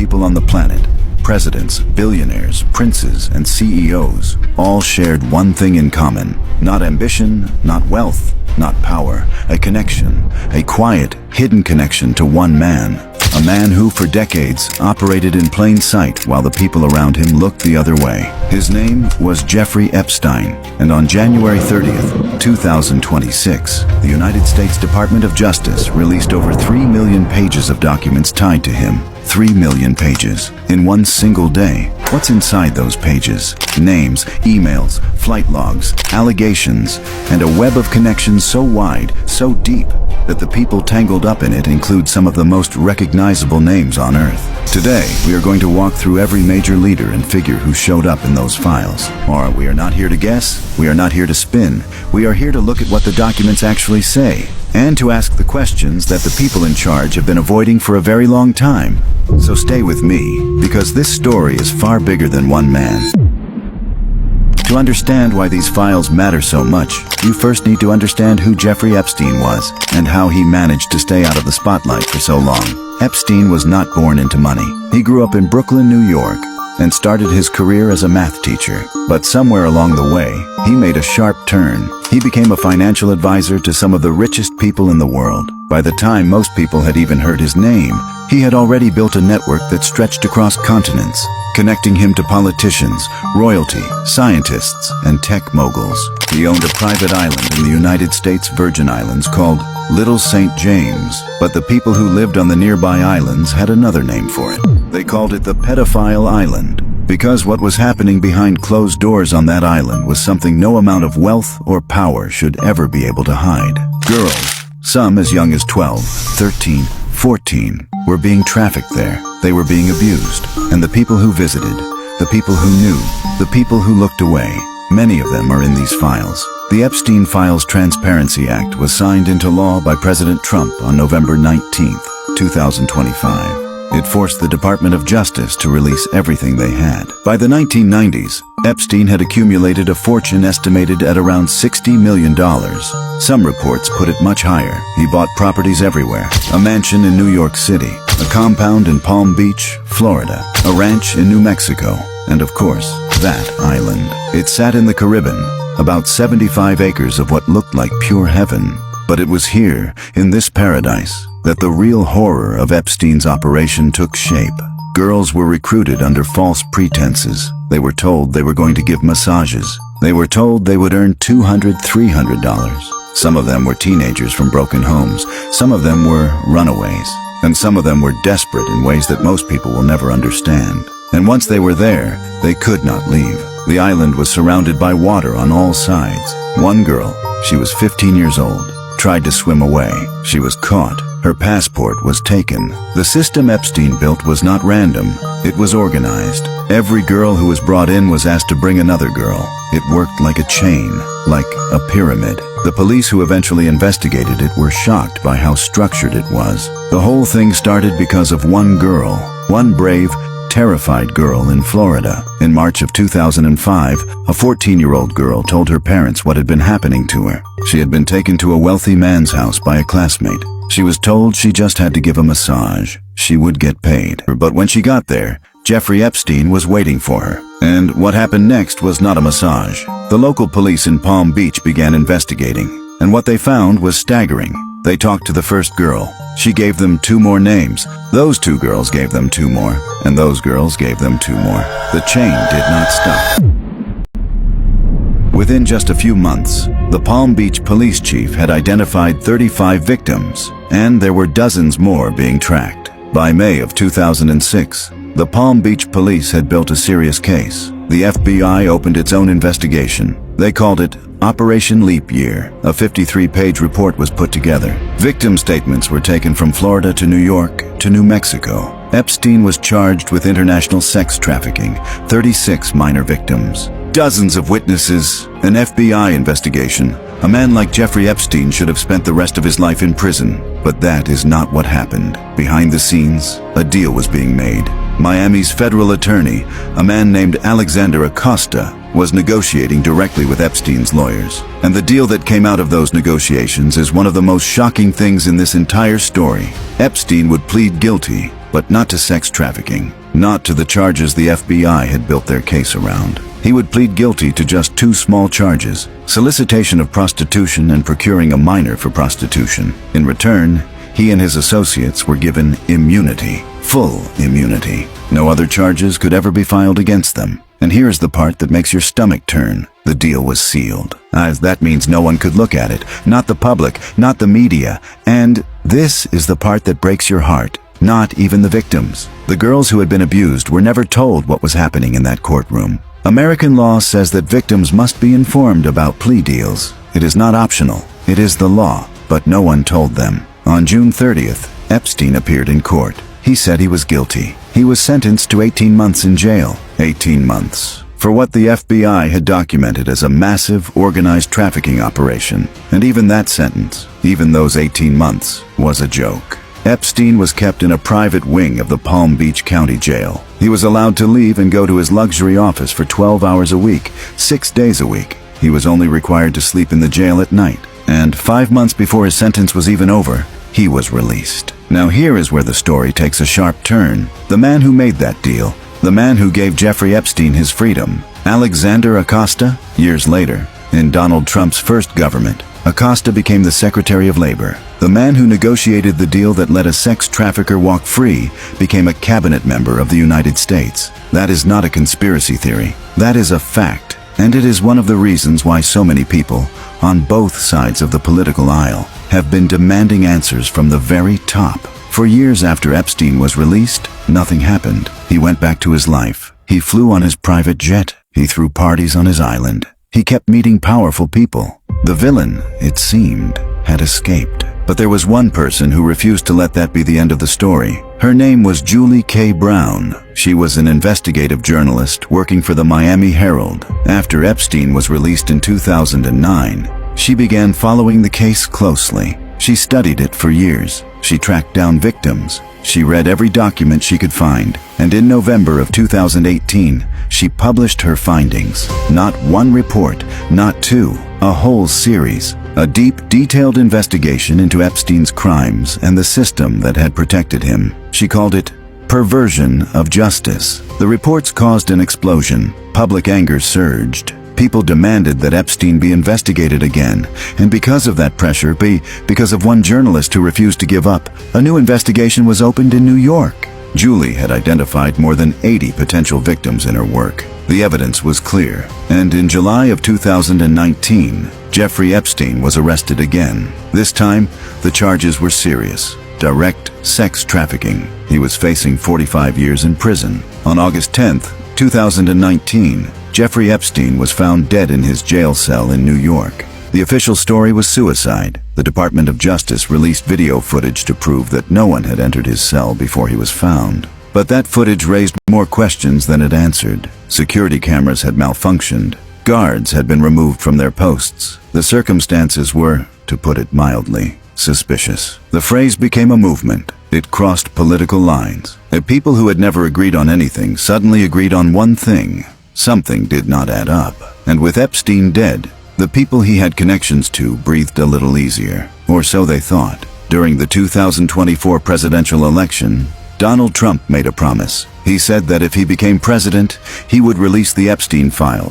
people on the planet, presidents, billionaires, princes, and CEOs, all shared one thing in common. Not ambition, not wealth, not power. A connection, a quiet, hidden connection to one man. A man who, for decades, operated in plain sight while the people around him looked the other way. His name was Jeffrey Epstein, and on January 30th, 2026, the United States Department of Justice released over 3 million pages of documents tied to him. 3 million pages in one single day. What's inside those pages? Names, emails, flight logs, allegations, and a web of connections so wide, so deep, that the people tangled up in it include some of the most recognizable names on Earth. Today, we are going to walk through every major leader and figure who showed up in those files. Or we are not here to guess, we are not here to spin. We are here to look at what the documents actually say, and to ask the questions that the people in charge have been avoiding for a very long time. So stay with me, because this story is far bigger than one man. To understand why these files matter so much, you first need to understand who Jeffrey Epstein was, and how he managed to stay out of the spotlight for so long. Epstein was not born into money. He grew up in Brooklyn, New York, and started his career as a math teacher. But somewhere along the way, he made a sharp turn. He became a financial advisor to some of the richest people in the world. By the time most people had even heard his name, he had already built a network that stretched across continents, connecting him to politicians, royalty, scientists, and tech moguls. He owned a private island in the United States Virgin Islands called Little St. James, but the people who lived on the nearby islands had another name for it. They called it the Pedophile Island, because what was happening behind closed doors on that island was something no amount of wealth or power should ever be able to hide. Girls, some as young as 12, 13, 14, were being trafficked there. They were being abused, and the people who visited, the people who knew, the people who looked away, many of them are in these files. The Epstein Files Transparency Act was signed into law by President Trump on November 19, 2025. It forced the Department of Justice to release everything they had. By the 1990s, Epstein had accumulated a fortune estimated at around $60 million. Some reports put it much higher. He bought properties everywhere. A mansion in New York City, a compound in Palm Beach, Florida, a ranch in New Mexico, and of course, that island. It sat in the Caribbean, about 75 acres of what looked like pure heaven. But it was here, in this paradise, that the real horror of Epstein's operation took shape. Girls were recruited under false pretenses. They were told they were going to give massages. They were told they would earn $200, $300. Some of them were teenagers from broken homes. Some of them were runaways. And some of them were desperate in ways that most people will never understand. And once they were there, they could not leave. The island was surrounded by water on all sides. One girl, she was 15 years old, tried to swim away. She was caught. Her passport was taken. The system Epstein built was not random. It was organized. Every girl who was brought in was asked to bring another girl. It worked like a chain, like a pyramid. The police who eventually investigated it were shocked by how structured it was. The whole thing started because of one girl, one brave, terrified girl in Florida. In March of 2005, a 14-year-old girl told her parents what had been happening to her. She had been taken to a wealthy man's house by a classmate. She was told she just had to give a massage. She would get paid. But when she got there, Jeffrey Epstein was waiting for her. And what happened next was not a massage. The local police in Palm Beach began investigating, and what they found was staggering. They talked to the first girl. She gave them 2 more names. Those 2 girls gave them 2 more, and those girls gave them 2 more. The chain did not stop. Within just a few months, the Palm Beach police chief had identified 35 victims, and there were dozens more being tracked. By May of 2006, the Palm Beach police had built a serious case. The FBI opened its own investigation. They called it Operation Leap Year. A 53-page report was put together. Victim statements were taken from Florida to New York to New Mexico. Epstein was charged with international sex trafficking, 36 minor victims, dozens of witnesses, an FBI investigation. A man like Jeffrey Epstein should have spent the rest of his life in prison, but that is not what happened. Behind the scenes, a deal was being made. Miami's federal attorney, a man named Alexander Acosta, was negotiating directly with Epstein's lawyers. And the deal that came out of those negotiations is one of the most shocking things in this entire story. Epstein would plead guilty. but not to sex trafficking, not to the charges the FBI had built their case around. He would plead guilty to just 2 small charges: solicitation of prostitution and procuring a minor for prostitution. In return, he and his associates were given immunity, full immunity. No other charges could ever be filed against them. And here's the part that makes your stomach turn. The deal was sealed. That means no one could look at it, not the public, not the media. And this is the part that breaks your heart. Not even the victims. The girls who had been abused were never told what was happening in that courtroom. American law says that victims must be informed about plea deals. It is not optional. It is the law, but no one told them. On June 30th, Epstein appeared in court. He said he was guilty. He was sentenced to 18 months in jail. 18 months. For what the FBI had documented as a massive, organized trafficking operation. And even that sentence, even those 18 months, was a joke. Epstein was kept in a private wing of the Palm Beach County Jail. He was allowed to leave and go to his luxury office for 12 hours a week, 6 days a week. He was only required to sleep in the jail at night. And 5 months before his sentence was even over, he was released. Now here is where the story takes a sharp turn. The man who made that deal, the man who gave Jeffrey Epstein his freedom, Alexander Acosta, years later, in Donald Trump's first government, Acosta became the Secretary of Labor. The man who negotiated the deal that let a sex trafficker walk free became a cabinet member of the United States. That is not a conspiracy theory. That is a fact. And it is one of the reasons why so many people, on both sides of the political aisle, have been demanding answers from the very top. For years after Epstein was released, nothing happened. He went back to his life. He flew on his private jet. He threw parties on his island. He kept meeting powerful people. The villain, it seemed, had escaped. But there was one person who refused to let that be the end of the story. Her name was Julie K. Brown. She was an investigative journalist working for the Miami Herald. After Epstein was released in 2009, she began following the case closely. She studied it for years. She tracked down victims. She read every document she could find. And in November of 2018, she published her findings. Not one report, not 2, a whole series. A deep, detailed investigation into Epstein's crimes and the system that had protected him. She called it perversion of justice. The reports caused an explosion. Public anger surged. People demanded that Epstein be investigated again, and because of that pressure, because of one journalist who refused to give up, a new investigation was opened in New York. Julie had identified more than 80 potential victims in her work. The evidence was clear, and in July of 2019, Jeffrey Epstein was arrested again. This time, the charges were serious. Direct sex trafficking. He was facing 45 years in prison. On August 10th, 2019, Jeffrey Epstein was found dead in his jail cell in New York. The official story was suicide. The Department of Justice released video footage to prove that no one had entered his cell before he was found. But that footage raised more questions than it answered. Security cameras had malfunctioned. Guards had been removed from their posts. The circumstances were, to put it mildly, suspicious. The phrase became a movement. It crossed political lines. People who had never agreed on anything suddenly agreed on one thing. Something did not add up. And with Epstein dead, the people he had connections to breathed a little easier. Or so they thought. During the 2024 presidential election, Donald Trump made a promise. He said that if he became president, he would release the Epstein files.